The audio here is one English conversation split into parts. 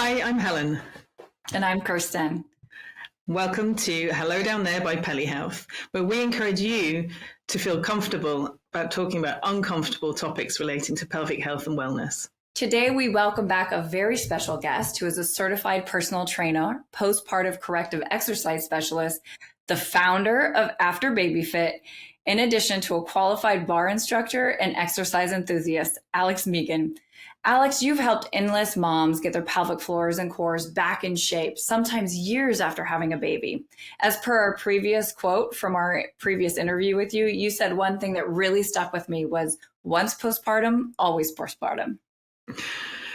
Hi, I'm Helen. And I'm Kirsten. Welcome to Hello Down There by Peli Health, where we encourage you to feel comfortable about talking about uncomfortable topics relating to pelvic health and wellness. Today, we welcome back a very special guest who is a certified personal trainer, postpartum corrective exercise specialist, the founder of AfterBabyFit, in addition to a qualified bar instructor and exercise enthusiast, Alex Megan. Alex, you've helped endless moms get their pelvic floors and cores back in shape, sometimes years after having a baby. As per our previous quote from our previous interview with you, you said one thing that really stuck with me was once postpartum, always postpartum.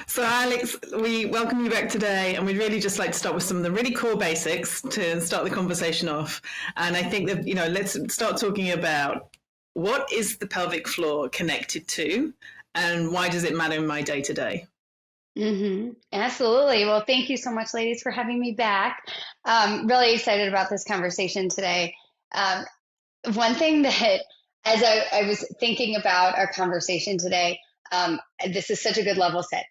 So Alex, we welcome you back today, and we'd really just like to start with some of the really core basics to start the conversation off. And I think that, let's start talking about what is the pelvic floor connected to and why does it matter in my day-to-day? Absolutely. Well, thank you so much, ladies, for having me back. Really excited about this conversation today. One thing that, as I was thinking about our conversation today, this is such a good level set.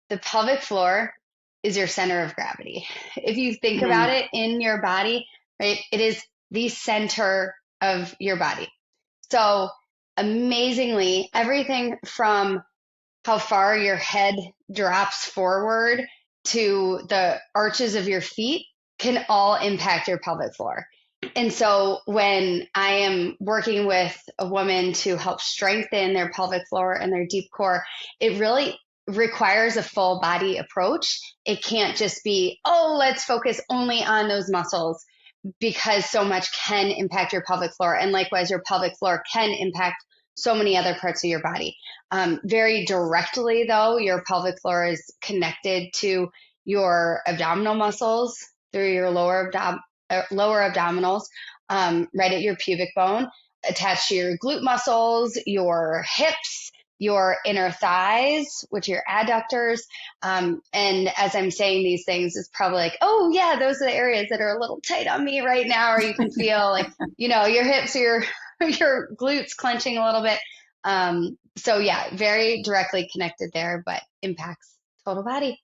The pelvic floor is your center of gravity. If you think about it in your body, right, it is the center of your body. So amazingly, everything from how far your head drops forward to the arches of your feet can all impact your pelvic floor. And so when I am working with a woman to help strengthen their pelvic floor and their deep core, it really requires a full body approach. It can't just be, let's focus only on those muscles, because so much can impact your pelvic floor. And likewise, your pelvic floor can impact so many other parts of your body. Very directly, though, your pelvic floor is connected to your abdominal muscles through your lower abdominals, right at your pubic bone, attached to your glute muscles, your hips, your inner thighs, which are your adductors. And as I'm saying these things, it's probably like, oh yeah, those are the areas that are a little tight on me right now, or you can feel like, your hips or your glutes clenching a little bit. So yeah, very directly connected there, but impacts total body.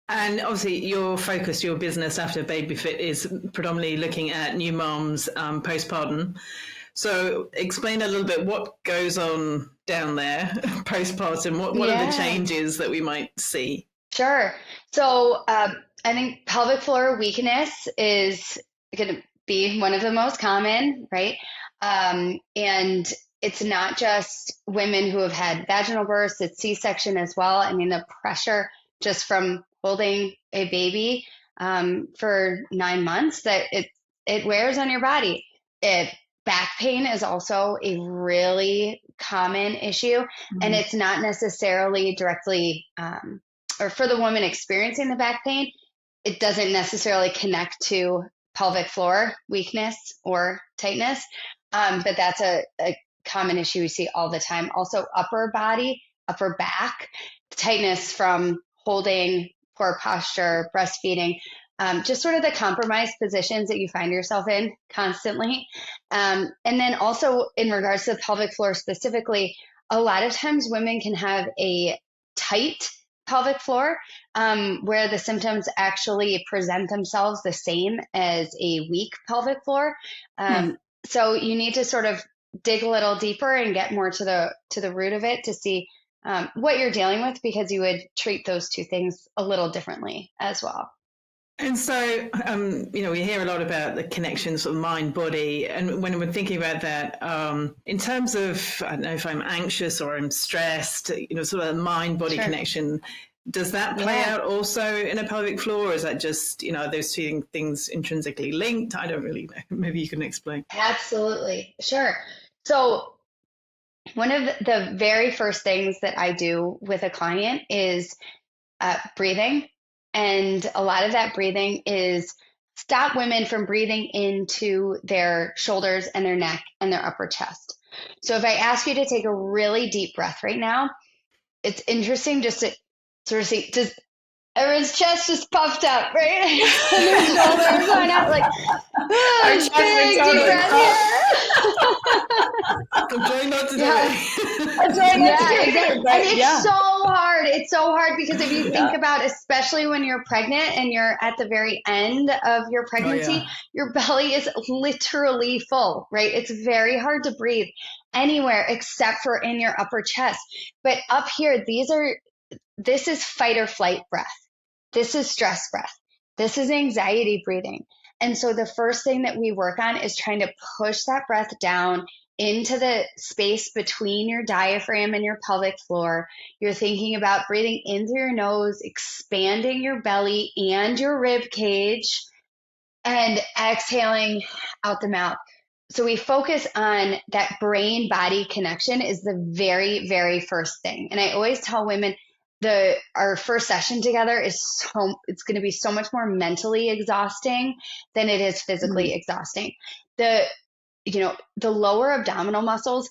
And obviously your focus, your business AfterBabyFit is predominantly looking at new moms postpartum. So explain a little bit what goes on down there postpartum. What are the changes that we might see? Sure. So I think pelvic floor weakness is going to be one of the most common, right? And it's not just women who have had vaginal births, it's C-section as well. I mean, the pressure just from holding a baby for 9 months, that it wears on your body. Back pain is also a really common issue, and it's not necessarily directly, or for the woman experiencing the back pain, it doesn't necessarily connect to pelvic floor weakness or tightness, but that's a common issue we see all the time. Also, upper back tightness from holding, poor posture, breastfeeding. Just sort of the compromised positions that you find yourself in constantly. And then also in regards to the pelvic floor specifically, a lot of times women can have a tight pelvic floor where the symptoms actually present themselves the same as a weak pelvic floor. So you need to sort of dig a little deeper and get more to the root of it to see what you're dealing with, because you would treat those two things a little differently as well. And so, we hear a lot about the connections of mind, body. And when we're thinking about that, in terms of, I don't know if I'm anxious or I'm stressed, sort of a mind body connection, does that play out also in a pelvic floor? Or is that just, those two things intrinsically linked? I don't really know. Maybe you can explain. Absolutely. Sure. So one of the very first things that I do with a client is breathing. And a lot of that breathing is stop women from breathing into their shoulders and their neck and their upper chest. So if I ask you to take a really deep breath right now, it's interesting just to sort of see, does everyone's chest just puffed up, right? And their shoulders going out like, our chest big deep breath here. I'm trying not to do it. I'm trying not to do it, Exactly. but And it's so hard. It's so hard because if you think Yeah. about, especially when you're pregnant and you're at the very end of your pregnancy, your belly is literally full, right? It's very hard to breathe anywhere except for in your upper chest. But up here, this is fight or flight breath. This is stress breath. This is anxiety breathing. And so the first thing that we work on is trying to push that breath down into the space between your diaphragm and your pelvic floor. You're thinking about breathing in through your nose, expanding your belly and your rib cage, and exhaling out the mouth. So we focus on that brain body connection is the very, very first thing. And I always tell women our first session together it's going to be so much more mentally exhausting than it is physically exhausting. The lower abdominal muscles,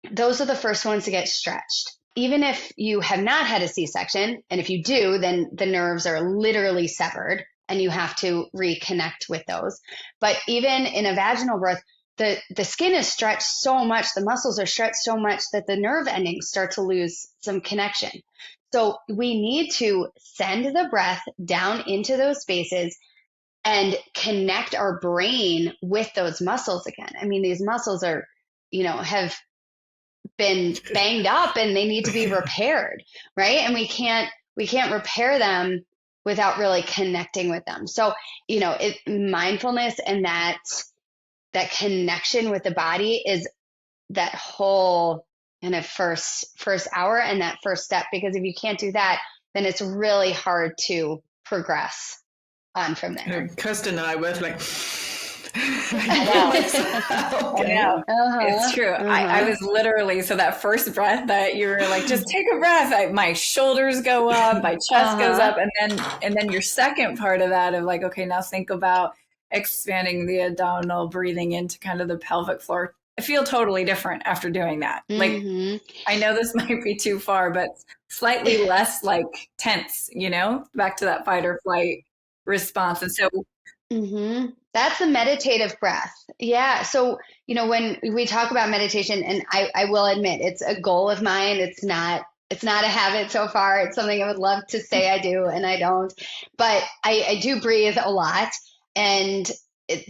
those are the first ones to get stretched. Even if you have not had a C-section, and if you do, then the nerves are literally severed and you have to reconnect with those. But even in a vaginal birth, the skin is stretched so much, the muscles are stretched so much that the nerve endings start to lose some connection. So we need to send the breath down into those spaces and connect our brain with those muscles again. I mean, these muscles are, have been banged up and they need to be repaired, right? And we can't repair them without really connecting with them. So, mindfulness and that connection with the body is that whole kind of first hour and that first step, because if you can't do that, then it's really hard to progress on from there. Kirsten and I both like, I know. It's true. I was literally, so that first breath that you were like, just take a breath. My shoulders go up, my chest goes up. And then your second part of that of like, okay, now think about expanding the abdominal, breathing into kind of the pelvic floor. I feel totally different after doing that. Like, I know this might be too far, but slightly less like tense, back to that fight or flight response. And so that's the meditative breath. Yeah. So, when we talk about meditation, and I will admit it's a goal of mine. It's not a habit so far. It's something I would love to say I do, and I don't, but I do breathe a lot. And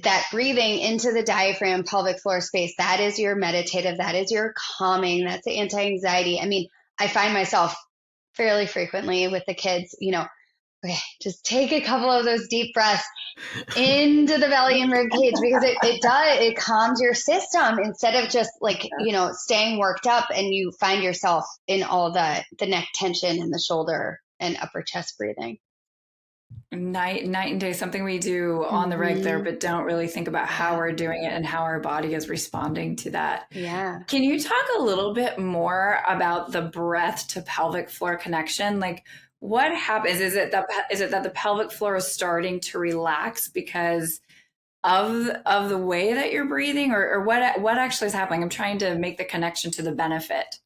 that breathing into the diaphragm, pelvic floor space, that is your meditative, that is your calming, that's the anti-anxiety. I mean, I find myself fairly frequently with the kids, okay, just take a couple of those deep breaths into the belly and rib cage, because it calms your system instead of just like, staying worked up, and you find yourself in all the neck tension and the shoulder and upper chest breathing. Night and day, something we do on the regular, but don't really think about how we're doing it and how our body is responding to that. Yeah. Can you talk a little bit more about the breath to pelvic floor connection? Like, what happens? Is it that the pelvic floor is starting to relax because of the way that you're breathing, or what actually is happening? I'm trying to make the connection to the benefit.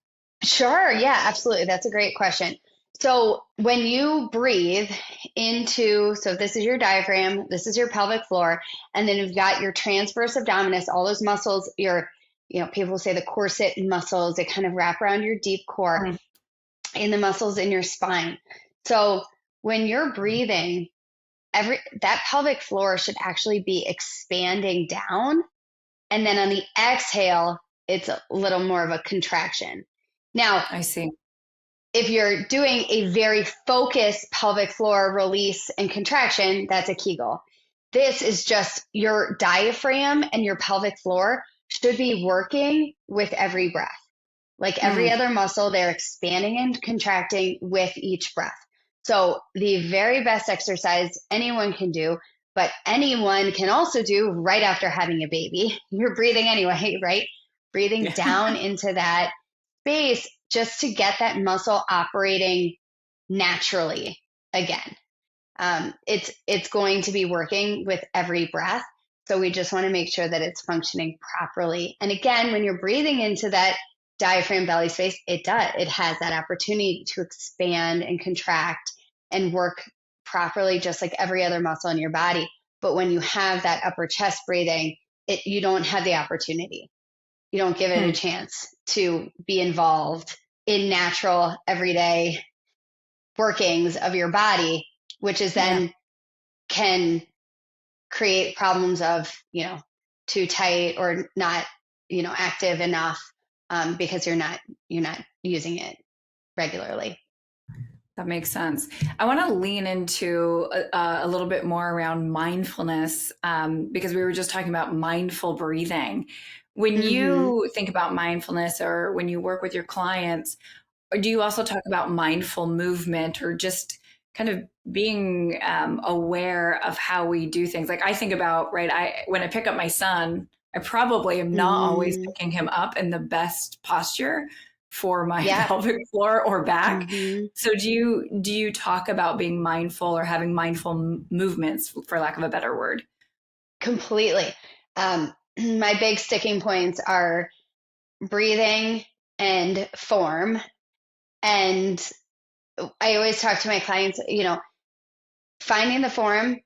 Sure. Yeah, absolutely. That's a great question. So when you breathe so this is your diaphragm, this is your pelvic floor, and then you've got your transverse abdominis, all those muscles, people say the corset muscles, they kind of wrap around your deep core, and the muscles in your spine. So when you're breathing, that pelvic floor should actually be expanding down. And then on the exhale, it's a little more of a contraction. Now, I see. If you're doing a very focused pelvic floor release and contraction, that's a Kegel. This is just your diaphragm and your pelvic floor should be working with every breath. Like every other muscle, they're expanding and contracting with each breath. So the very best exercise anyone can do, but anyone can also do right after having a baby. You're breathing anyway, right? Breathing down into that space just to get that muscle operating naturally again. It's going to be working with every breath. So we just want to make sure that it's functioning properly. And again, when you're breathing into that diaphragm belly space, it has that opportunity to expand and contract and work properly, just like every other muscle in your body. But when you have that upper chest breathing, you don't have the opportunity. you don't give it a chance to be involved in natural everyday workings of your body, which is then can create problems of, too tight or not, active enough, because you're not using it regularly. That makes sense. I want to lean into a little bit more around mindfulness, because we were just talking about mindful breathing. When you think about mindfulness, or when you work with your clients, or do you also talk about mindful movement, or just kind of being aware of how we do things? Like I think about, when I pick up my son, I probably am not always picking him up in the best posture for my pelvic floor or back. So do you talk about being mindful or having mindful movements, for lack of a better word? Completely. My big sticking points are breathing and form. And I always talk to my clients, finding the form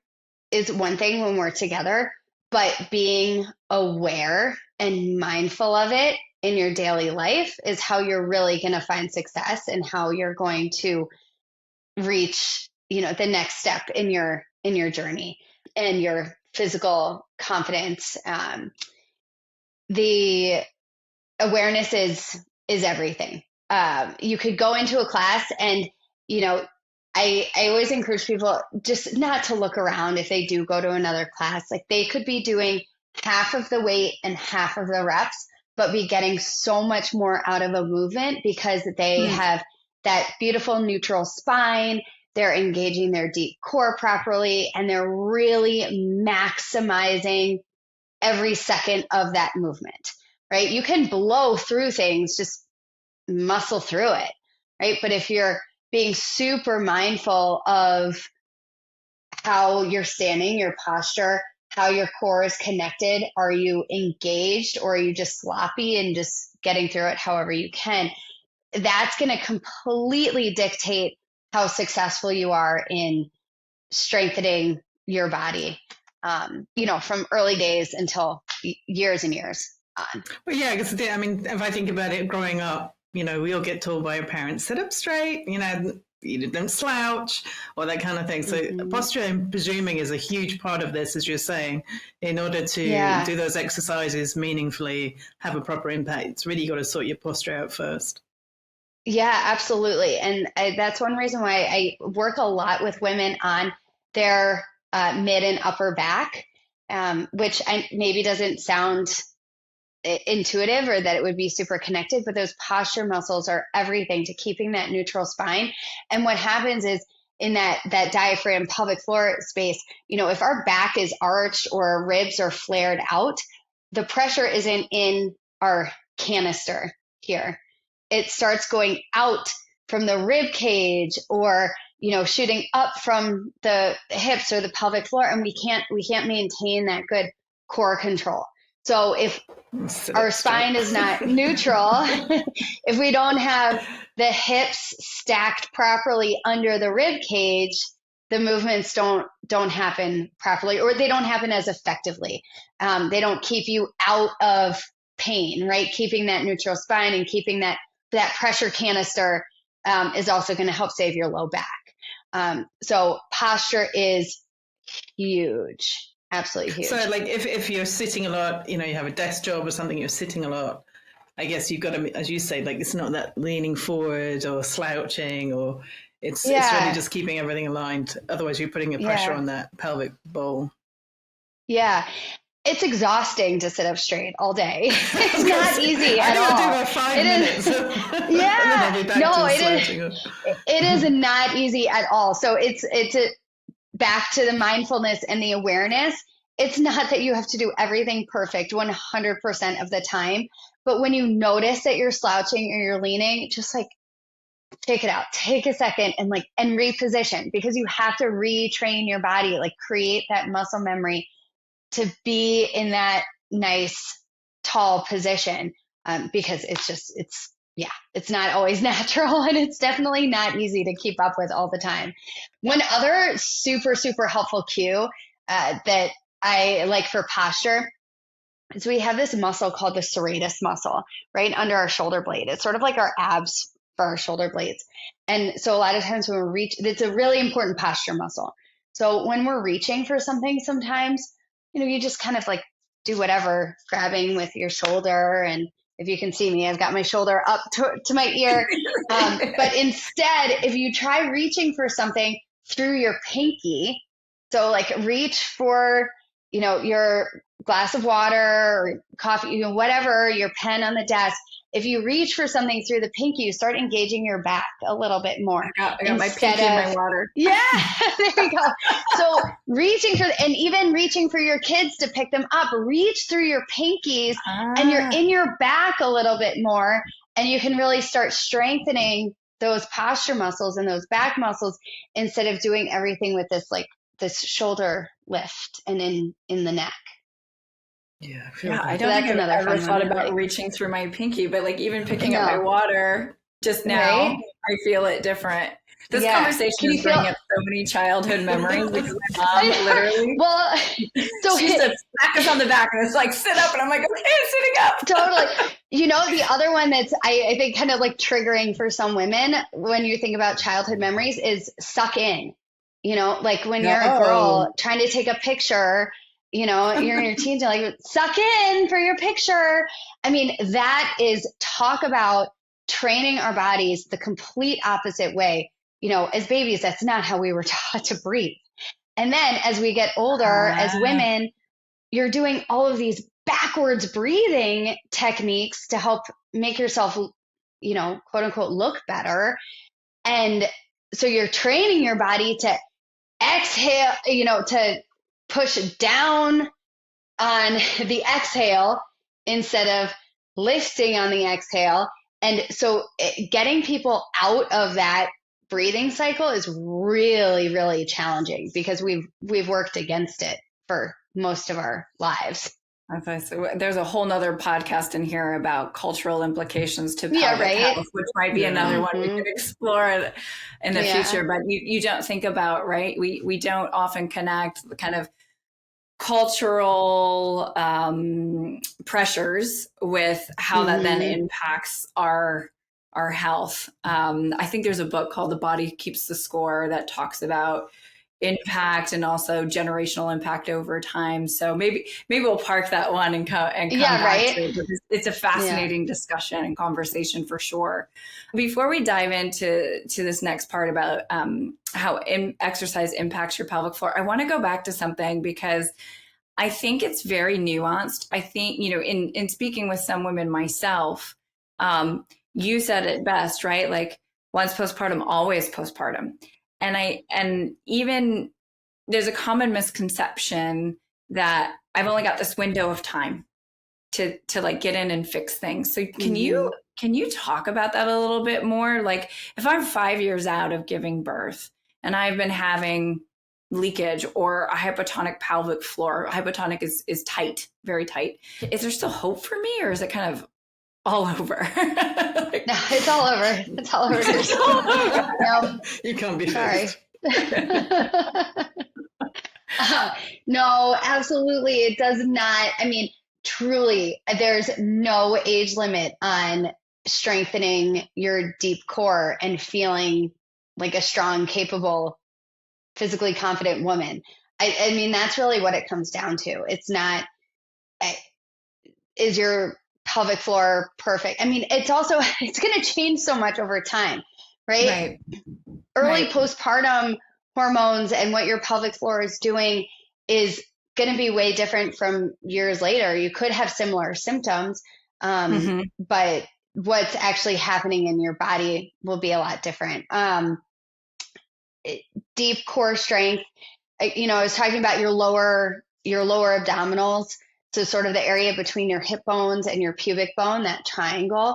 is one thing when we're together, but being aware and mindful of it in your daily life is how you're really going to find success, and how you're going to reach, the next step in your journey and your physical confidence. The awareness is everything. You could go into a class and, I always encourage people just not to look around if they do go to another class. Like they could be doing half of the weight and half of the reps, but be getting so much more out of a movement because they have that beautiful neutral spine. They're engaging their deep core properly, and they're really maximizing every second of that movement, right? You can blow through things, just muscle through it, right? But if you're being super mindful of how you're standing, your posture, how your core is connected, are you engaged, or are you just sloppy and just getting through it however you can? That's going to completely dictate how successful you are in strengthening your body, from early days until years and years on. Well, yeah, because if I think about it, growing up, we all get told by our parents, sit up straight, you don't slouch, or that kind of thing. So posture, I'm presuming, is a huge part of this, as you're saying. In order to do those exercises meaningfully, have a proper impact, it's really got to sort your posture out first. Yeah, absolutely. And that's one reason why I work a lot with women on their mid and upper back, which maybe doesn't sound intuitive or that it would be super connected, but those posture muscles are everything to keeping that neutral spine. And what happens is in that diaphragm pelvic floor space, if our back is arched or our ribs are flared out, the pressure isn't in our canister here. It starts going out from the rib cage, or shooting up from the hips or the pelvic floor, and we can't maintain that good core control. So if our spine is not neutral, if we don't have the hips stacked properly under the rib cage, the movements don't happen properly, or they don't happen as effectively. They don't keep you out of pain, right? Keeping that neutral spine and keeping that pressure canister is also going to help save your low back. So posture is huge. Absolutely huge. So like if you're sitting a lot, you have a desk job or something, you're sitting a lot, I guess you've got to, as you say, like it's not that leaning forward or slouching, or it's really just keeping everything aligned. Otherwise you're putting a pressure on that pelvic bowl. Yeah. It's exhausting to sit up straight all day. It's not easy at all. I do about 5 minutes. It is not easy at all. So it's back to the mindfulness and the awareness. It's not that you have to do everything perfect 100% of the time, but when you notice that you're slouching or you're leaning, just like take it out, take a second and reposition, because you have to retrain your body, create that muscle memory to be in that nice tall position, because it's not always natural, and it's definitely not easy to keep up with all the time. One other super, super helpful cue that I like for posture is we have this muscle called the serratus muscle right under our shoulder blade. It's sort of like our abs for our shoulder blades. And so a lot of times when we reach, it's a really important posture muscle. So when we're reaching for something, sometimes, you just kind of like do whatever, grabbing with your shoulder. And if you can see me, I've got my shoulder up to my ear. But instead, if you try reaching for something through your pinky, so like reach for, your glass of water or coffee, whatever, your pen on the desk. If you reach for something through the pinky, you start engaging your back a little bit more. I got my pinky in my water. Yeah, there you go. So and even reaching for your kids to pick them up, reach through your pinkies and you're in your back a little bit more. And you can really start strengthening those posture muscles and those back muscles instead of doing everything with this shoulder lift and in the neck. Yeah, I don't think I've ever thought about reaching through my pinky, but like even picking up my water just now, right? I feel it different. This conversation is bringing up so many childhood memories because my mom literally, she used to smack us on the back and it's like, sit up. And I'm like, okay, sitting up. Totally. The other one that's, I think kind of like triggering for some women when you think about childhood memories is suck in, like when you're a girl trying to take a picture, you're in your teens, you're like, suck in for your picture. I mean, that is talk about training our bodies the complete opposite way. As babies, that's not how we were taught to breathe. And then as we get older, as women, you're doing all of these backwards breathing techniques to help make yourself, quote unquote, look better. And so you're training your body to exhale, to push down on the exhale instead of lifting on the exhale. And so getting people out of that breathing cycle is really, really challenging because we've worked against it for most of our lives. Okay, so there's a whole nother podcast in here about cultural implications to pelvic health, which might be another one we could explore in the future. But you don't think about, right? We don't often connect the kind of cultural pressures with how that then impacts our health. I think there's a book called The Body Keeps the Score that talks about impact and also generational impact over time. So maybe we'll park that one and come back to it, because it's a fascinating discussion and conversation for sure. Before we dive into this next part about how exercise impacts your pelvic floor, I want to go back to something because I think it's very nuanced. I think, in speaking with some women myself, you said it best, right? Like once postpartum, always postpartum. And even there's a common misconception that I've only got this window of time to like get in and fix things. So can you talk about that a little bit more? Like if I'm 5 years out of giving birth and I've been having leakage or a hypotonic pelvic floor, hypotonic is tight, very tight. Is there still hope for me, or is it kind of all over? No, it's all over. It's all over. No, you can't be sorry. No, absolutely. It does not. I mean, truly, there's no age limit on strengthening your deep core and feeling like a strong, capable, physically confident woman. I mean, that's really what it comes down to. It's not, is your pelvic floor perfect? I mean, it's going to change so much over time, right? Early postpartum hormones and what your pelvic floor is doing is going to be way different from years later. You could have similar symptoms, but what's actually happening in your body will be a lot different. Deep core strength, I was talking about your lower abdominals. So sort of the area between your hip bones and your pubic bone, that triangle,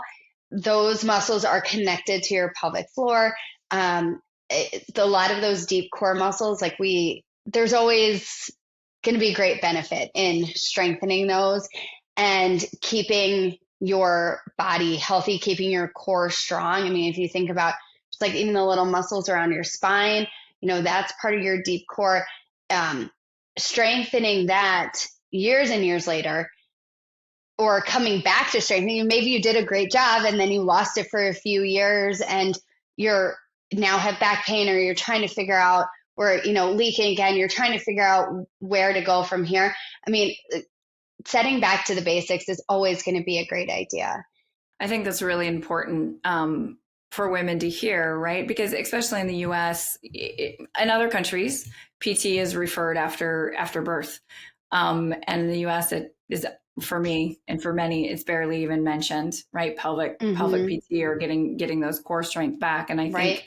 those muscles are connected to your pelvic floor. A lot of those deep core muscles, there's always going to be great benefit in strengthening those and keeping your body healthy, keeping your core strong. I mean, if you think about just like even the little muscles around your spine, that's part of your deep core. Strengthening that years and years later or coming back to strengthening. Maybe you did a great job and then you lost it for a few years and you're now have back pain, or you're trying to figure out, or, leaking again, you're trying to figure out where to go from here. I mean, setting back to the basics is always going to be a great idea. I think that's really important for women to hear, right? Because especially in the US, in other countries, PT is referred after birth. And in the US, it is, for me and for many, it's barely even mentioned, right? Pelvic PT, or getting those core strength back. And I think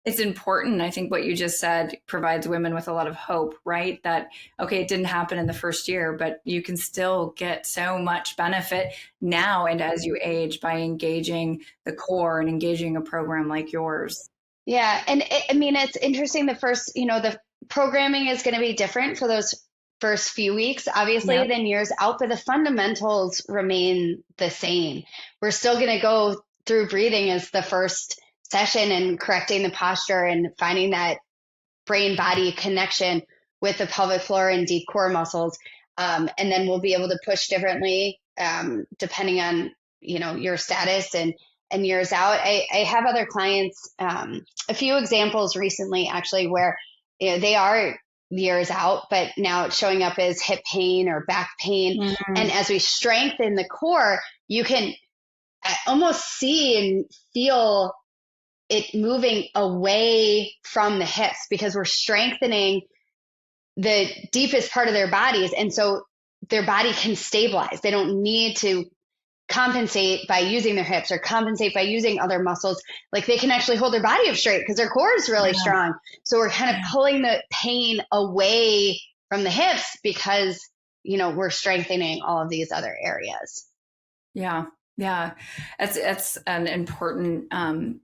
it's important. I think what you just said provides women with a lot of hope, right? That, okay, it didn't happen in the first year, but you can still get so much benefit now and as you age by engaging the core and engaging a program like yours. Yeah. And it's interesting. The programming is going to be different for those first few weeks, obviously, than years out, but the fundamentals remain the same. We're still going to go through breathing as the first session and correcting the posture and finding that brain body connection with the pelvic floor and deep core muscles. And then we'll be able to push differently depending on, your status and years out. I have other clients, a few examples recently, actually, where they are years out, but now it's showing up as hip pain or back pain. Mm-hmm. And as we strengthen the core, you can almost see and feel it moving away from the hips, because we're strengthening the deepest part of their bodies. And so their body can stabilize. They don't need to compensate by using their hips or compensate by using other muscles. Like, they can actually hold their body up straight because their core is really strong. So we're kind of pulling the pain away from the hips because, we're strengthening all of these other areas. Yeah. Yeah, that's an important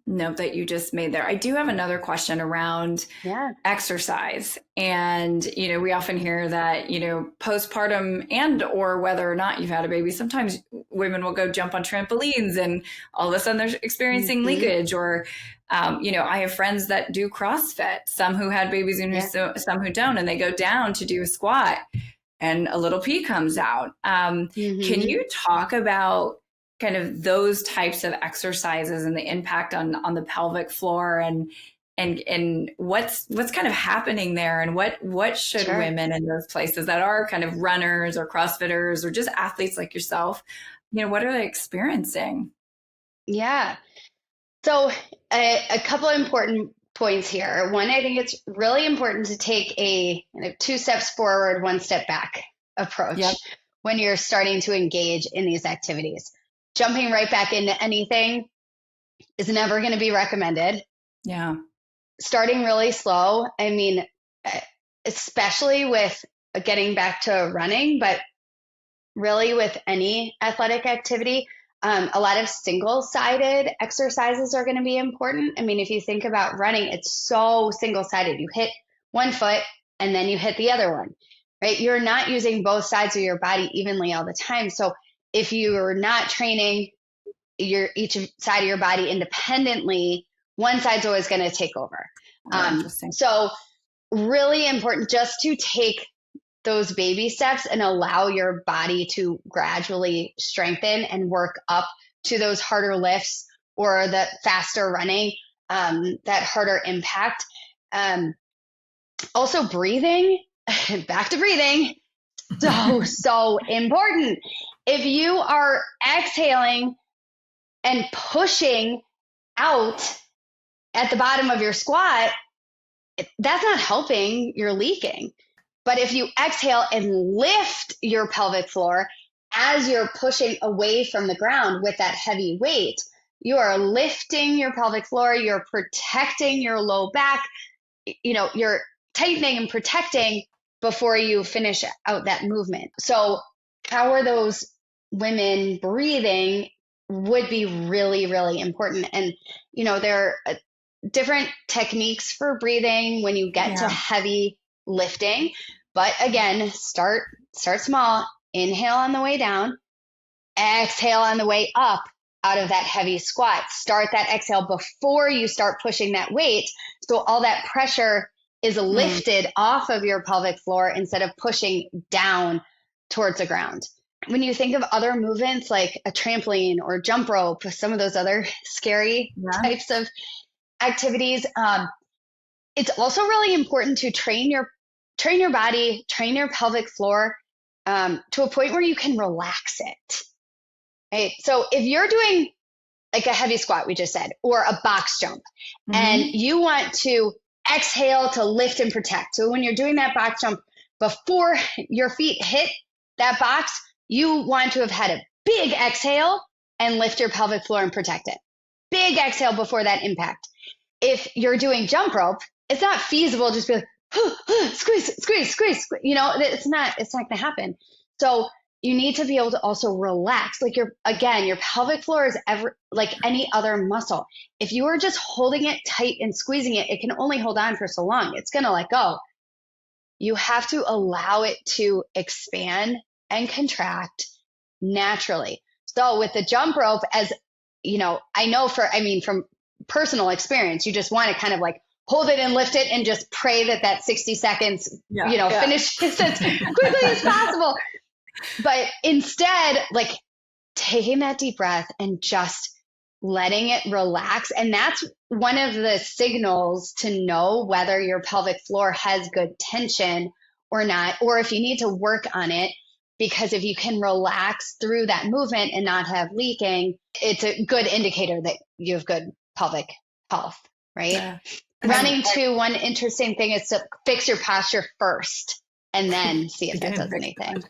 note that you just made there. I do have another question around exercise. And, we often hear that, postpartum and or whether or not you've had a baby, sometimes women will go jump on trampolines and all of a sudden they're experiencing leakage. Or, I have friends that do CrossFit, some who had babies and some who don't, and they go down to do a squat and a little pee comes out. Can you talk about kind of those types of exercises and the impact on the pelvic floor and what's kind of happening there, and what should women in those places that are kind of runners or CrossFitters or just athletes like yourself, what are they experiencing? Yeah. So a couple of important points here. One, I think it's really important to take a 2 steps forward, 1 step back approach when you're starting to engage in these activities. Jumping right back into anything is never going to be recommended. Yeah. Starting really slow. I mean, especially with getting back to running, but really with any athletic activity, a lot of single-sided exercises are going to be important. I mean, if you think about running, it's so single-sided. You hit one foot and then you hit the other one, right? You're not using both sides of your body evenly all the time. So if you're not training each side of your body independently, one side's always going to take over. So really important just to take those baby steps and allow your body to gradually strengthen and work up to those harder lifts or the faster running, that harder impact. Also breathing, back to breathing, so important. If you are exhaling and pushing out at the bottom of your squat, that's not helping, you're leaking. But if you exhale and lift your pelvic floor as you're pushing away from the ground with that heavy weight, you are lifting your pelvic floor, you're protecting your low back, you're tightening and protecting before you finish out that movement. So how are those women breathing would be really, really important. And, there are different techniques for breathing when you get to heavy lifting. But again, start small, inhale on the way down, exhale on the way up out of that heavy squat. Start that exhale before you start pushing that weight. So all that pressure is lifted off of your pelvic floor instead of pushing down towards the ground. when you think of other movements like a trampoline or jump rope, some of those other scary types of activities, it's also really important to train your body, train your pelvic floor to a point where you can relax it. Right? So if you're doing like a heavy squat, we just said, or a box jump, and you want to exhale to lift and protect. So when you're doing that box jump, before your feet hit that box, you want to have had a big exhale and lift your pelvic floor and protect it. Big exhale before that impact. If you're doing jump rope, it's not feasible just be like, squeeze. You know, it's not going to happen. So you need to be able to also relax. Like your pelvic floor is like any other muscle. If you are just holding it tight and squeezing it, it can only hold on for so long. It's going to let go. You have to allow it to expand and contract naturally. So with the jump rope, as you know, from personal experience, you just want to kind of like hold it and lift it and just pray that 60 seconds, finishes as quickly as possible. But instead, like taking that deep breath and just letting it relax. And that's one of the signals to know whether your pelvic floor has good tension or not, or if you need to work on it. Because if you can relax through that movement and not have leaking, it's a good indicator that you have good pelvic health, right? Yeah. Running to one interesting thing is to fix your posture first and then see if that does anything.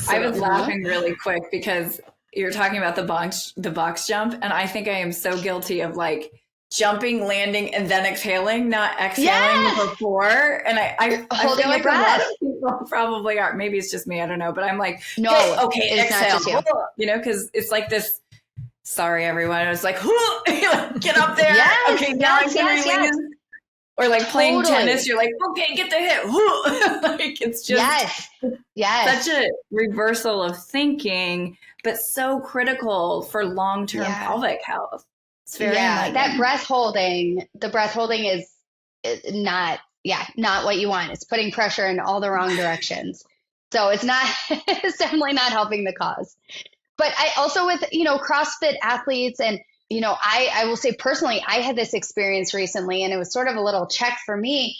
I was laughing really quick because you're talking about the box jump, and I think I am so guilty of like jumping, landing, and then exhaling, not exhaling before. And I holding feel like your breath. A lot of people probably are. Maybe it's just me. I don't know. But I'm like, no, okay, exhale. You know, because it's like this. Sorry, everyone. It's like, get up there. Yes, okay, now I can release. Or like playing tennis, you're like, okay, get the hit. Like it's just such a reversal of thinking, but so critical for long-term pelvic health. It's very that breath holding. The breath holding is not what you want. It's putting pressure in all the wrong directions. So it's definitely not helping the cause. But I also with CrossFit athletes and. I will say personally, I had this experience recently, and it was sort of a little check for me.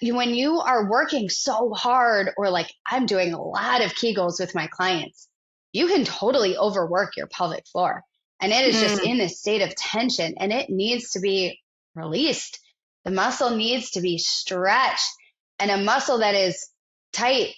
When you are working so hard, or like I'm doing a lot of Kegels with my clients, you can totally overwork your pelvic floor. And it is just in this state of tension, and it needs to be released. The muscle needs to be stretched, and a muscle that is tight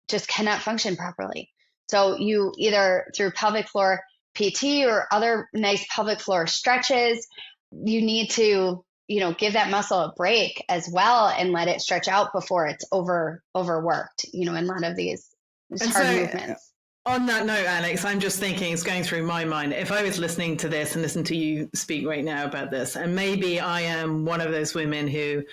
just cannot function properly. So you either through pelvic floor PT or other nice pelvic floor stretches, you need to, give that muscle a break as well and let it stretch out before it's overworked, in a lot of these hard movements. On that note, Alex, I'm just thinking, it's going through my mind, if I was listening to this and listen to you speak right now about this, and maybe I am one of those women who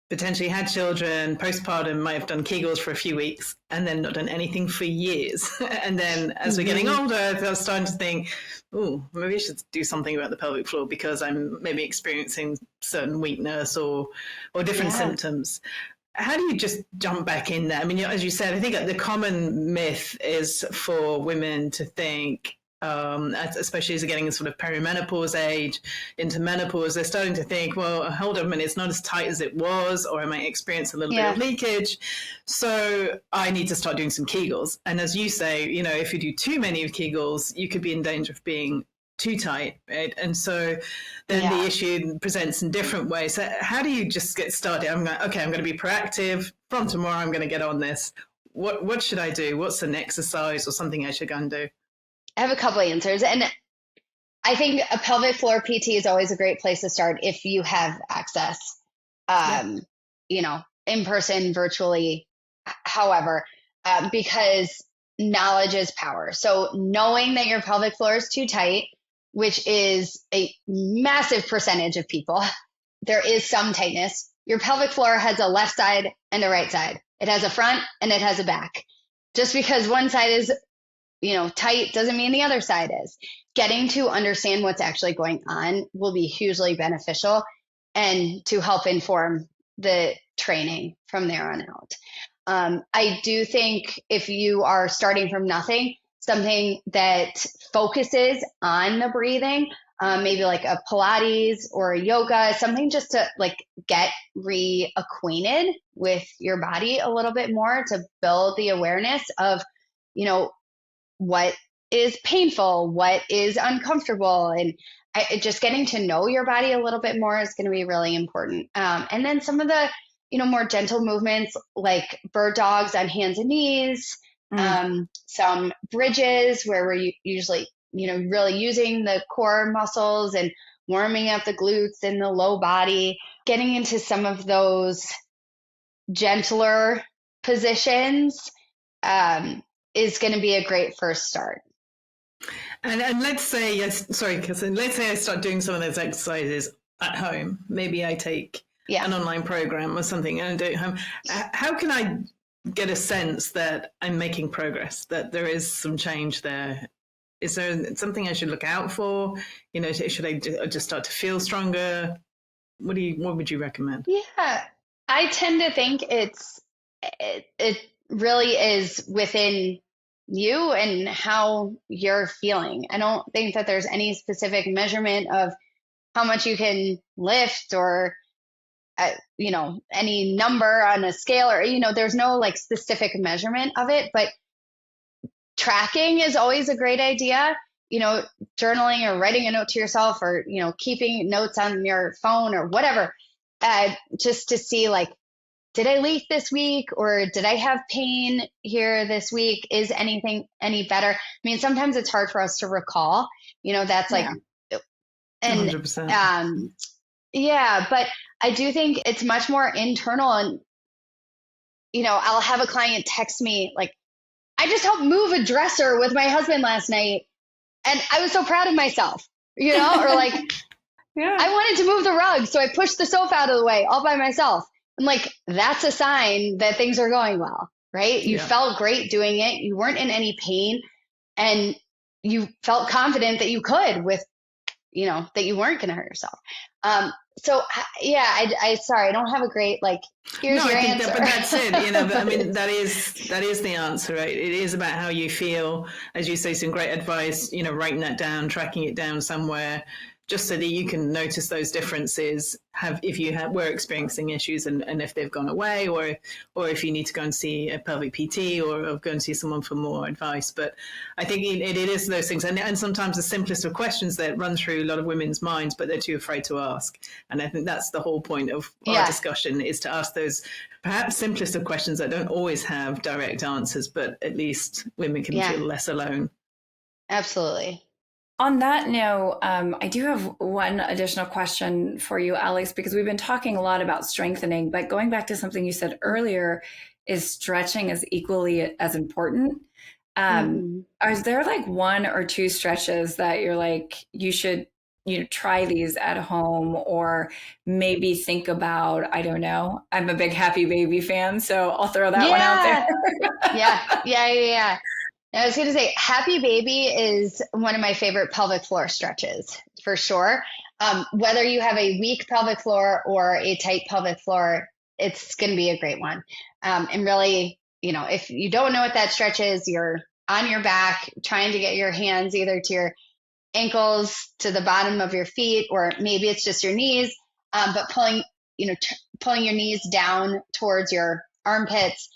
potentially had children, postpartum, might have done Kegels for a few weeks and then not done anything for years. And then as we're getting older, I was starting to think, maybe I should do something about the pelvic floor because I'm maybe experiencing certain weakness or different symptoms. How do you just jump back in there? I mean, as you said, I think the common myth is for women to think, especially as they're getting sort of perimenopause age into menopause, they're starting to think, well, hold on a minute, it's not as tight as it was, or I might experience a little bit of leakage. So I need to start doing some Kegels. And as you say, if you do too many Kegels, you could be in danger of being too tight, right? And so then the issue presents in different ways. So how do you just get started? I'm going to be proactive. From tomorrow, I'm going to get on this. What should I do? What's an exercise or something I should go and do? I have a couple of answers. And I think a pelvic floor PT is always a great place to start if you have access, in person, virtually, however, because knowledge is power. So knowing that your pelvic floor is too tight, which is a massive percentage of people, there is some tightness. Your pelvic floor has a left side and a right side. It has a front and it has a back. Just because one side is tight doesn't mean the other side is. Getting to understand what's actually going on will be hugely beneficial and to help inform the training from there on out. I do think if you are starting from nothing, something that focuses on the breathing, maybe like a Pilates or a yoga, something just to like get reacquainted with your body a little bit more, to build the awareness of, what is painful, what is uncomfortable, and just getting to know your body a little bit more is going to be really important. And then some of the, more gentle movements like bird dogs on hands and knees, some bridges where we're usually, really using the core muscles and warming up the glutes and the low body, getting into some of those gentler positions is going to be a great first start. And let's say, let's say I start doing some of those exercises at home. Maybe I take an online program or something and do it at home. How can I get a sense that I'm making progress, that there is some change there? Is there something I should look out for? Should I just start to feel stronger? What would you recommend? Yeah, I tend to think it really is within you and how you're feeling. I don't think that there's any specific measurement of how much you can lift or, any number on a scale, or, there's no like specific measurement of it, but tracking is always a great idea. Journaling or writing a note to yourself, or, keeping notes on your phone or whatever, just to see like, did I leak this week, or did I have pain here this week? Is anything any better? I mean, sometimes it's hard for us to recall, that's like, and 100%. But I do think it's much more internal. And, I'll have a client text me like, I just helped move a dresser with my husband last night, and I was so proud of myself, or like, I wanted to move the rug, so I pushed the sofa out of the way all by myself. I'm like, that's a sign that things are going well, right? You felt great doing it. You weren't in any pain, and you felt confident that you could with, that you weren't going to hurt yourself. Sorry, I don't have a great, like, here's your answer. But that's it, I mean, that is the answer, right? It is about how you feel. As you say, some great advice, writing that down, tracking it down somewhere, just so that you can notice those differences, if you were experiencing issues and if they've gone away, or if you need to go and see a pelvic PT or go and see someone for more advice. But I think it is those things. And sometimes the simplest of questions that run through a lot of women's minds, but they're too afraid to ask. And I think that's the whole point of our discussion, is to ask those perhaps simplest of questions that don't always have direct answers, but at least women can feel less alone. Absolutely. On that note, I do have one additional question for you, Alex, because we've been talking a lot about strengthening, but going back to something you said earlier, is stretching is equally as important. Is there like one or two stretches that you're like, you should, try these at home, or maybe think about? I don't know. I'm a big Happy Baby fan, so I'll throw that one out there. Yeah. I was going to say, Happy Baby is one of my favorite pelvic floor stretches, for sure. Whether you have a weak pelvic floor or a tight pelvic floor, it's going to be a great one. And really, if you don't know what that stretch is, you're on your back trying to get your hands either to your ankles, to the bottom of your feet, or maybe it's just your knees, but pulling your knees down towards your armpits.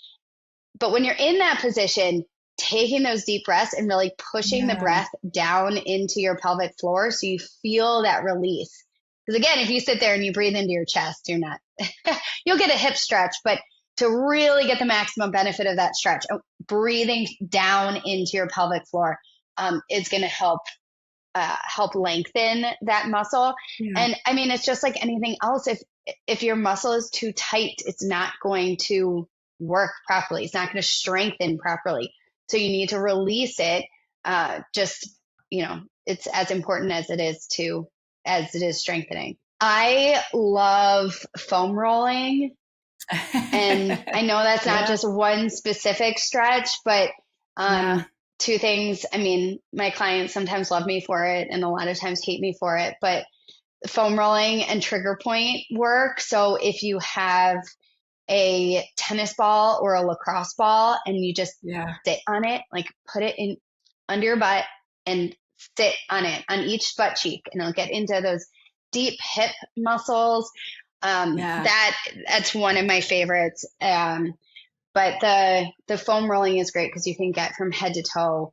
But when you're in that position, taking those deep breaths and really pushing the breath down into your pelvic floor so you feel that release. Because again, if you sit there and you breathe into your chest, you'll get a hip stretch, but to really get the maximum benefit of that stretch, breathing down into your pelvic floor is going to help lengthen that muscle. And I mean, it's just like anything else. If your muscle is too tight, it's not going to work properly. It's not going to strengthen properly. So you need to release it. It's as important as it is strengthening. I love foam rolling. And I know that's not just one specific stretch, but two things. I mean, my clients sometimes love me for it and a lot of times hate me for it, but foam rolling and trigger point work. So if you have a tennis ball or a lacrosse ball, and you just Yeah. sit on it, like put it in under your butt and sit on it on each butt cheek, and it'll get into those deep hip muscles. Yeah. That's one of my favorites. But the foam rolling is great because you can get from head to toe,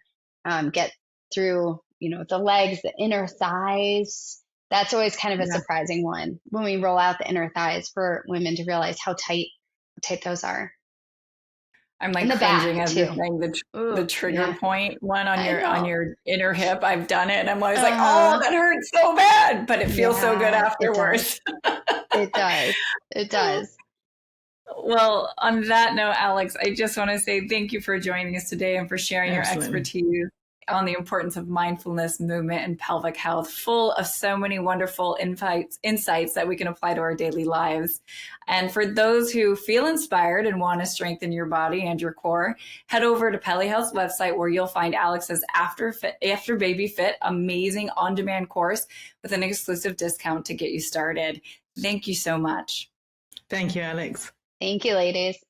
get through, the legs, the inner thighs. That's always kind of a Yeah. surprising one when we roll out the inner thighs for women to realize how tight those are. I'm like In the cringing back as you're too. saying the Ooh, trigger yeah. point one on I know. your inner hip. I've done it, and I'm always like, oh, that hurts so bad, but it feels so good Yeah, afterwards. it does. It does. Well, on that note, Alex, I just want to say thank you for joining us today and for sharing your Absolutely. expertise on the importance of mindfulness, movement, and pelvic health, full of so many wonderful insights that we can apply to our daily lives. And for those who feel inspired and want to strengthen your body and your core, head over to Peli Health's website, where you'll find Alex's AfterBabyFit amazing on-demand course with an exclusive discount to get you started. Thank you so much. Thank you, Alex. Thank you, ladies.